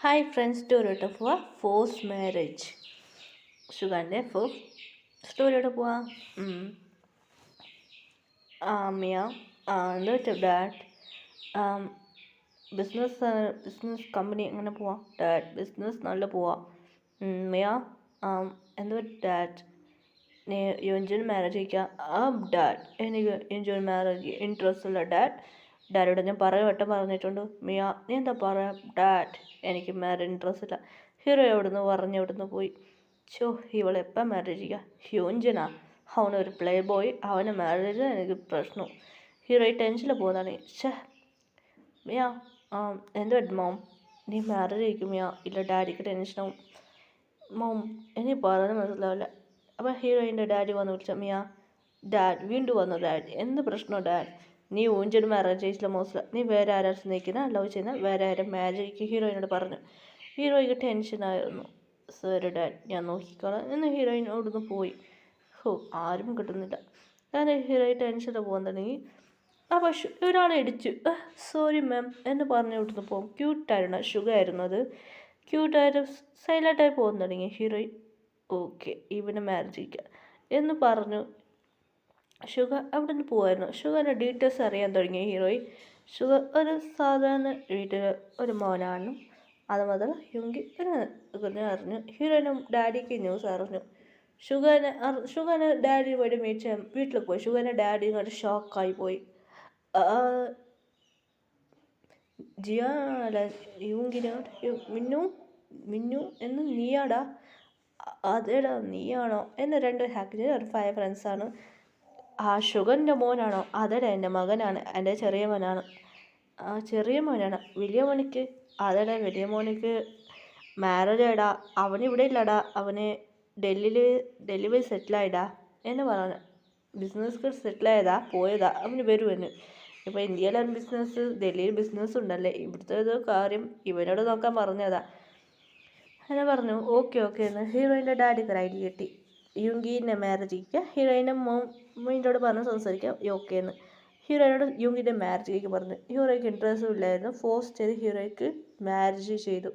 Hi friends, സ്റ്റോറിയോട്ട് പോവാം. Force marriage ഷുഗാൻ്റെ സ്റ്റോറിയോട്ട് പോവാം. മിയ എന്താ ഡാഡ് ബിസിനസ് കമ്പനി അങ്ങനെ പോവാം. ഡാഡ് ബിസിനസ് നല്ല പോവാം. മിയ എന്താ ഡാഡ് നീ യോഞ്ചിന് മാരേജ് കഴിക്കാം. ഡാഡ് എനിക്ക് യോഞ്ചിന് മാരേജ് ഇൻട്രസ്റ്റ് ഇല്ല ഡാഡിയോട് ഞാൻ വട്ടം പറഞ്ഞിട്ടുണ്ട്. മിയ നീ എന്താ പറയാ? ഡാഡ് എനിക്ക് മാരേജ് ഇൻട്രസ്റ്റ് ഇല്ല. ഹീറോ എവിടുന്ന് പോയി. ഇവളെപ്പം മാരേജ് ചെയ്യുക? ഹ്യൂഞ്ചനാ, അവനൊരു പ്ലേ ബോയ്, അവനെ മാരേജ് എനിക്ക് പ്രശ്നം. ഹീറോ ടെൻഷനിൽ പോകുന്നതാണ്. മിയ എന്താ മോം നീ മാരേജ് കഴിക്കും? മിയ ഇല്ല, ഡാഡിക്ക് ടെൻഷനാവും. മോം എനിക്ക് പറഞ്ഞ് മനസ്സിലാവില്ല. അപ്പം ഹീറോയിൻ്റെ ഡാഡി വന്ന് വിളിച്ച. മിയ ഡാഡ് വീണ്ടും വന്നു. ഡാഡ് എന്ത് പ്രശ്നമോ ഡാഡ്? നീ ഊഞ്ചൊരു മാരേജ് ചെയ്യില്ല മോസ്ല, നീ വേറെ ആരാ സ്നേഹിക്കുന്ന ലവ് ചെയ്യുന്ന വേറെ ആരും മാരേജ് ഹീറോയിനോട് പറഞ്ഞു. ഹീറോയ്ക്ക് ടെൻഷനായിരുന്നു. സോറി ഡാഡ്, ഞാൻ നോക്കിക്കോളാം എന്ന് ഹീറോയിൻ അവിടുന്ന് പോയി. ആരും കിട്ടുന്നില്ല. ഞാൻ ഹീറോയിൻ ടെൻഷനിൽ പോകാൻ തുടങ്ങി. അപ്പോൾ ഒരാളെ ഇടിച്ചു. സോറി മാം എന്ന് പറഞ്ഞു ഇവിടുന്ന് പോകും. ക്യൂട്ടായിരുന്നു, ഷുഗായിരുന്നു അത്. ക്യൂട്ടായിട്ട് സൈലൻ്റായി പോകാൻ തുടങ്ങി ഹീറോയിൻ. ഓക്കെ, ഇവനെ മാരേജ് ചെയ്യിക്കുക എന്ന് പറഞ്ഞു ഷുഗർ അവിടെ നിന്ന് പോവായിരുന്നു. ഷുഗറിൻ്റെ ഡീറ്റെയിൽസ് അറിയാൻ തുടങ്ങിയ ഹീറോയിൻ. ഷുഗർ ഒരു സാധാരണ വീട്ടിൽ ഒരു മോനാണ്. അത് മുതൽ യുങ്കി അറിഞ്ഞു. ഹീറോയിനും ഡാഡിക്ക് ന്യൂസ് അറിഞ്ഞു. ഷുഗറിന് ഡാഡി പോയിട്ട് മീറ്റ് ചെയ്യാൻ വീട്ടിൽ പോയി. ഷുഗറിൻ്റെ ഡാഡി ഇങ്ങോട്ട് ഷോക്കായി പോയി. ജിയാ അല്ല യുങ്കിനോട് മിന്നു എന്ന് നീയാടാ? അതേടാ നീയാണോ എന്ന് രണ്ട് ഹാക്കിന് ഒരു 5 ഫ്രണ്ട്സാണ്. ഷുഗറിൻ്റെ മോനാണോ? അതെടാ എൻ്റെ മകനാണ്, എൻ്റെ ചെറിയ മോനാണ്. ചെറിയ മോനാണ്. വലിയ മോനിക്ക്? അതെടാ വലിയ മോനിക്ക് മാരേജ് ആയിടാ. അവനിവിടെ ഇല്ലടാ, അവന് ഡൽഹി പോയി സെറ്റിലായിടാ എന്ന് പറഞ്ഞു. ബിസിനസ് സെറ്റിലായതാ, പോയതാ, അവന് വരുമെന്ന്. ഇപ്പോൾ ഇന്ത്യയിലാണ് ബിസിനസ്, ഡൽഹിയിൽ ബിസിനസ് ഉണ്ടല്ലേ, ഇവിടുത്തെ കാര്യം ഇവനോട് നോക്കാൻ പറഞ്ഞതാ എന്നെ പറഞ്ഞു. ഓക്കെ എന്ന് ഹീറോയിൻ്റെ ഡാഡിക്ക് ഒരു ഐഡിയ കിട്ടി. യുങ്കിനെ മാരേജ് ചെയ്യിക്കുക, ഹീറോയിൻ്റെ മോമിൻ്റെയോട് പറഞ്ഞ് സംസാരിക്കാം. ഓക്കെ എന്ന് ഹീറോയിനോട് യുങ്കിൻ്റെ മാരേജ് ചെയ്യിക്കാൻ പറഞ്ഞു. ഹീറോയ്ക്ക് ഇൻട്രസ്റ്റും ഇല്ലായിരുന്നു. ഫോഴ്സ് ചെയ്ത് ഹീറോയ്ക്ക് മാരേജ് ചെയ്തു.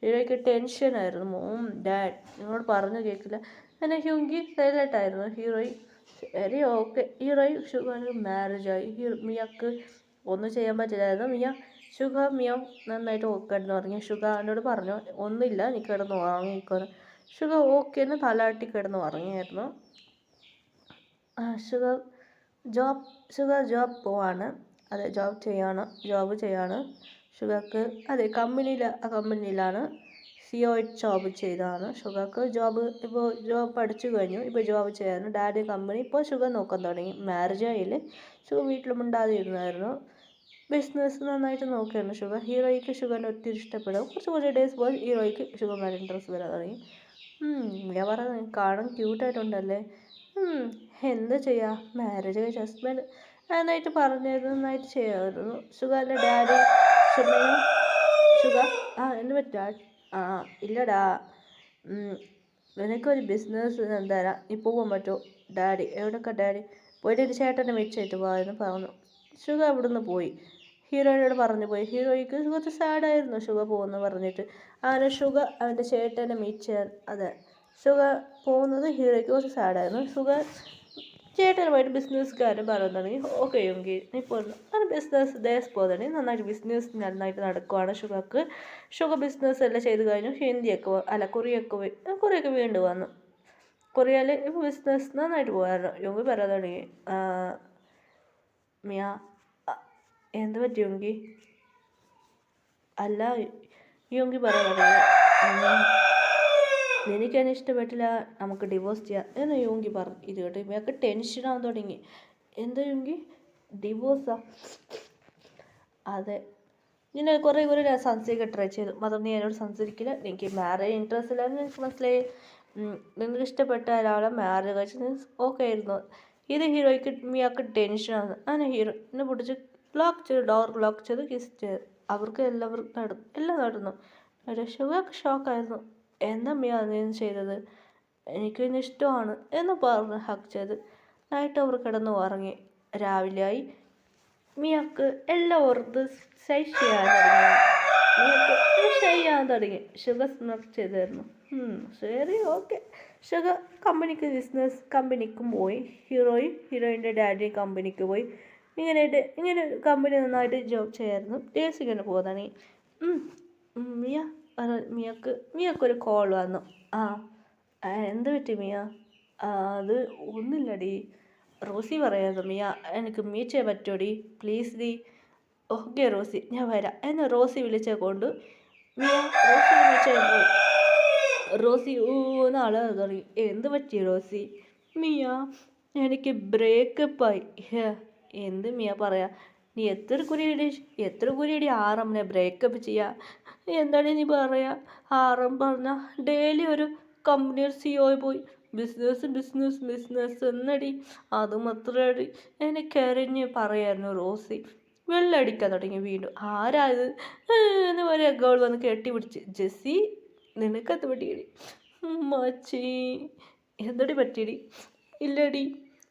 ഹീറോയ്ക്ക് ടെൻഷനായിരുന്നു. മോം ഡാഡ് നിങ്ങളോട് പറഞ്ഞു കേൾക്കില്ല. അങ്ങനെ യുങ്കി സൈലൻ്റായിരുന്നു. ശരി ഓക്കെ. ഹീറോയി ഷുഗറിന് മാരേജായി. മിയക്ക് ഒന്നും ചെയ്യാൻ പറ്റില്ലായിരുന്നു. മിയ നന്നായിട്ട് കിടന്ന് ഉറങ്ങി. ഷുഗറിനോട് പറഞ്ഞു ഒന്നുമില്ല, നീ കിടന്ന് ഉറങ്ങിക്കോന്ന്. ഷുഗർ ഓക്കെ എന്ന് തലാട്ടി കിടന്ന് ഉറങ്ങിയായിരുന്നു. ഷുഗർ ജോബ് പോവാണ്. അതെ, ജോബ് ചെയ്യാണ് ഷുഗർക്ക്. അതെ, കമ്പനിയിലാണ് CEO ജോബ് ചെയ്തതാണ്. ഷുഗർക്ക് ജോബ് പഠിച്ചു കഴിഞ്ഞു. ഇപ്പോൾ ജോബ് ചെയ്യാനും ഡാഡി കമ്പനി ഇപ്പോൾ ഷുഗർ നോക്കാൻ തുടങ്ങി. മാരേജ് ആയില്ലേ. ഷുഗർ വീട്ടിൽ മിണ്ടാതെ ഇരുന്നായിരുന്നു. ബിസിനസ് നന്നായിട്ട് നോക്കിയായിരുന്നു ഷുഗർ. ഹീറോയ്ക്ക് ഷുഗറിനെ ഒത്തിരി ഇഷ്ടപ്പെടും. കുറച്ച് ഡേയ്സ് പോയി ഹീറോയ്ക്ക് ഷുഗർ നല്ല ഇൻട്രസ്റ്റ് വരാൻ തുടങ്ങി. ഞാൻ പറഞ്ഞത് കാണാൻ ക്യൂട്ടായിട്ടുണ്ടല്ലേ. എന്താ ചെയ്യുക, മാരേജ് കഴിച്ച ഹസ്ബൻഡ് നന്നായിട്ട് പറഞ്ഞായിരുന്നു, നന്നായിട്ട് ചെയ്യാമായിരുന്നു. ഷുഗറിൻ്റെ ഡാഡി ഷുഗർ എന്ത് പറ്റാ? ഇല്ലടാ, നിനക്കൊരു ബിസിനസ് തരാം, നീ പോകാൻ പറ്റുമോ? ഡാഡി എവിടെയൊക്കെ ഡാഡി പോയിട്ട് ഒരു ചേട്ടനെ വെച്ചിട്ട് പോയെന്ന് പറഞ്ഞു. ഷുഗർ അവിടുന്ന് പോയി. ഹീറോയിനോട് പറഞ്ഞു പോയി. ഹീറോയ്ക്ക് കുറച്ച് സാഡായിരുന്നു ഷുഗർ പോകുന്നു പറഞ്ഞിട്ട്. അങ്ങനെ ഷുഗർ അവൻ്റെ ചേട്ടനെ മീറ്റ് ചെയ്യാൻ ഷുഗർ പോകുന്നത് ഹീറോയ്ക്ക് കുറച്ച് സാഡായിരുന്നു. ഷുഗർ ചേട്ടനുമായിട്ട് ബിസിനസ്സുകാരൻ പറയാൻ തുടങ്ങി. ഓക്കെ എങ്കിൽ നീ പോകുന്നു. അങ്ങനെ ബിസിനസ് ദേശ് പോകുന്നുണ്ടെങ്കിൽ നന്നായിട്ട് ബിസിനസ് നന്നായിട്ട് നടക്കുവാണ് ഷുഗർക്ക്. ഷുഗർ ബിസിനസ് എല്ലാം ചെയ്ത് കഴിഞ്ഞു. കൊറിയൊക്കെ വീണ്ടും വന്നു. കൊറിയയിൽ ഇപ്പോൾ ബിസിനസ് നന്നായിട്ട് പോകാറുണ്ട്. യുങ്കി പറയാൻ തുടങ്ങി. മിയ എന്ത് പറ്റി യുങ്കി? അല്ല യുങ്കി പറയാൻ തുടങ്ങി. എനിക്കെന്നെ ഇഷ്ടപ്പെട്ടില്ല, നമുക്ക് ഡിവോഴ്സ് ചെയ്യാം എന്ന് യുങ്കി പറഞ്ഞു. ഇത് കേട്ടോ ഇവയൊക്കെ ടെൻഷനാകാൻ തുടങ്ങി. എന്താ യുങ്കി ഡിവോഴ്സാ? അതെ, ഞാൻ കുറേ ഞാൻ സംസാരിക്കാൻ ട്രൈ ചെയ്തു. മതം നീ എന്നോട് സംസാരിക്കില്ല, എനിക്ക് മാരേജ് ഇൻട്രസ്റ്റ് ഇല്ലാന്ന് എനിക്ക് മനസ്സിലായി. നിങ്ങൾക്ക് ഇഷ്ടപ്പെട്ട ഒരാളെ മാരേജ് കഴിച്ച് ഓക്കെ ആയിരുന്നു. ഇത് ഹീറോയ്ക്ക് മിയാക്ക് ടെൻഷനാണ്. അങ്ങനെ ഹീറോയിനെ പിടിച്ച് ഡോർ ലോക്ക് ചെയ്ത് കിസ് ചെയ്തു. അവർക്ക് എല്ലാം നടന്നു. ഷുഗർക്ക് ഷോക്കായിരുന്നു. എന്താ മിയ നീ ചെയ്തത്? എനിക്ക് പിന്നെ ഇഷ്ടമാണ് എന്ന് പറഞ്ഞ് ഹക്ക് ചെയ്ത് നൈറ്റ് അവർ കിടന്ന് ഉറങ്ങി. രാവിലെയായി. മിയക്ക് എല്ലാം ഓർത്ത് സൈഡ് ചെയ്യാൻ തുടങ്ങി. നീയൊക്കെ ചെയ്യാൻ തുടങ്ങി. ഷുഗർ സ്മിർക്ക് ചെയ്തായിരുന്നു. ശരി, ഓക്കെ. ഷുഗർ കമ്പനിക്കും പോയി. ഹീറോയിൻ്റെ ഡാഡി കമ്പനിക്ക് പോയി. ഇങ്ങനെ കമ്പനി നന്നായിട്ട് ജോബ് ചെയ്യായിരുന്നു. ഡേയ്സ് ഇങ്ങനെ പോകുന്നതാണ്. മിയ മിയക്കൊരു കോൾ വന്നു. എന്ത് പറ്റി മിയ? അത് ഒന്നുമില്ലടി. റോസി പറയാതെ മിയ, എനിക്ക് മീറ്റ് ചെയ്യാൻ പറ്റുമോടി പ്ലീസ് ഡി? ഓക്കെ റോസി, ഞാൻ വരാം എന്ന് റോസി വിളിച്ചേക്കൊണ്ട് റോസി വിളിച്ചാൽ പോയി. റോസി ഊന്നാളെ തുടങ്ങി. എന്ത് പറ്റി റോസി? മിയ, എനിക്ക് ബ്രേക്കപ്പായി. എന്ത് മിയ പറയാ? നീ എത്ര കുരിയടി ആറമ്മനെ ബ്രേക്കപ്പ് ചെയ്യാ? എന്താണ് നീ പറയാ? ആറം പറഞ്ഞ ഡെയിലി ഒരു കമ്പനി CEO പോയി ബിസിനസ് എന്നടി. അതുമാത്രടി എനിക്കറിഞ്ഞ് പറയായിരുന്നു റോസി. വെള്ളമടിക്കാൻ തുടങ്ങി വീണ്ടും. ആരാ ഇത് എന്ന് പറയാ? ഗേൾ വന്ന് കെട്ടിപ്പിടിച്ച്. ജെസ്സി, നിനക്കത് പറ്റിയടി? മച്ചി, എന്തടി പറ്റിയടി? ഇല്ലടി,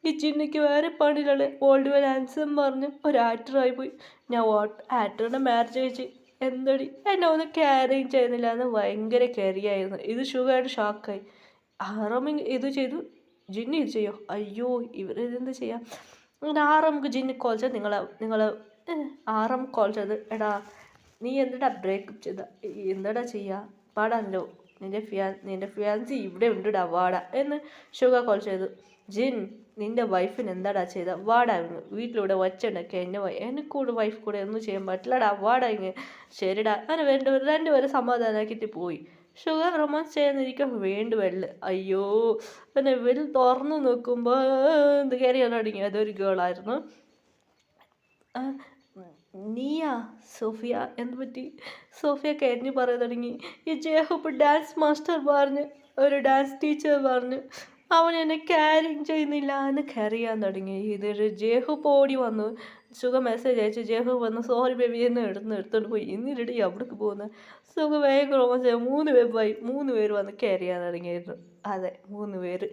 ഈ ചിന്നയ്ക്ക് വേറെ പണിയില്ലേ. ഓൾഡ് വെൽ ആൻസം പറഞ്ഞ് ഒരു ആക്ടറായി പോയി. ഞാൻ ആക്ടറുടെ മാരേജ് കഴിച്ച്. എന്തടി, എന്നെ ഒന്നും ക്യാരിങ് ചെയ്യുന്നില്ല എന്ന് ഭയങ്കര കെറിയായിരുന്നു. ഇത് ഷുഗറായിട്ട് ഷോക്കായി. ആറാമിങ് ഇത് ചെയ്തു, ജിന്നി ഇത് ചെയ്യോ? അയ്യോ, ഇവരിതെന്ത് ചെയ്യാം? അങ്ങനെ ആറാമുക്ക് ജിന്നി കോൾ ചെയ്ത് നിങ്ങളെ ആറാം കോൾ ചെയ്ത്, എടാ നീ എന്തിടാ ബ്രേക്കപ്പ് ചെയ്ത? എന്താടാ ചെയ്യുക? പാടാനല്ലോ, നിൻ്റെ ഫിയാൻസി ഇവിടെ ഉണ്ടിടാ, വാടാ എന്ന് ഷുഗർ കോൾ ചെയ്തു. ജിൻ, നിൻ്റെ വൈഫിന് എന്താടാ ചെയ്ത? വാടാ ഇങ്ങ്. വീട്ടിലൂടെ വച്ചുണ്ടാക്കി എനിക്കൂടെ വൈഫ് കൂടെ ഒന്നും ചെയ്യാൻ പറ്റില്ലടാ, വാടാ ഇങ്ങ്. ശരിടാ. അങ്ങനെ രണ്ടുപേരും സമാധാനമാക്കിയിട്ട് പോയി. ഷുഗർ റൊമാൻസ് ചെയ്യാനിരിക്കാൻ വേണ്ടി വെള്ള്. അയ്യോ, പിന്നെ വെൽ തുറന്നു നോക്കുമ്പോൾ എന്ത് കയറിയാൽ തുടങ്ങി. അതൊരു ഗേളായിരുന്നു. നീയാ സോഫിയ? എന്ത് പറ്റി? സോഫിയ കരഞ്ഞു പറയാൻ തുടങ്ങി. ഈ ജേഹബ് ഡാൻസ് മാസ്റ്റർ പറഞ്ഞു, ഒരു ഡാൻസ് ടീച്ചർ പറഞ്ഞു, അവൻ എന്നെ ക്യാരിങ് ചെയ്യുന്നില്ല എന്ന് കരയാൻ തുടങ്ങി. ഇതൊരു ജേഹബ് ഓടി വന്നു. സുഖ മെസ്സേജ് അയച്ചു. ജേഹബ് വന്നു, സോറി ബേബി എന്ന് എടുത്തോണ്ട് പോയി. ഇന്നിരടി അവിടേക്ക് പോകുന്നത്. സുഖ വേഗം റോമൻസ് 3 പേര് വന്ന് കരയാൻ തുടങ്ങിയായിരുന്നു. അതെ, 3 പേര്.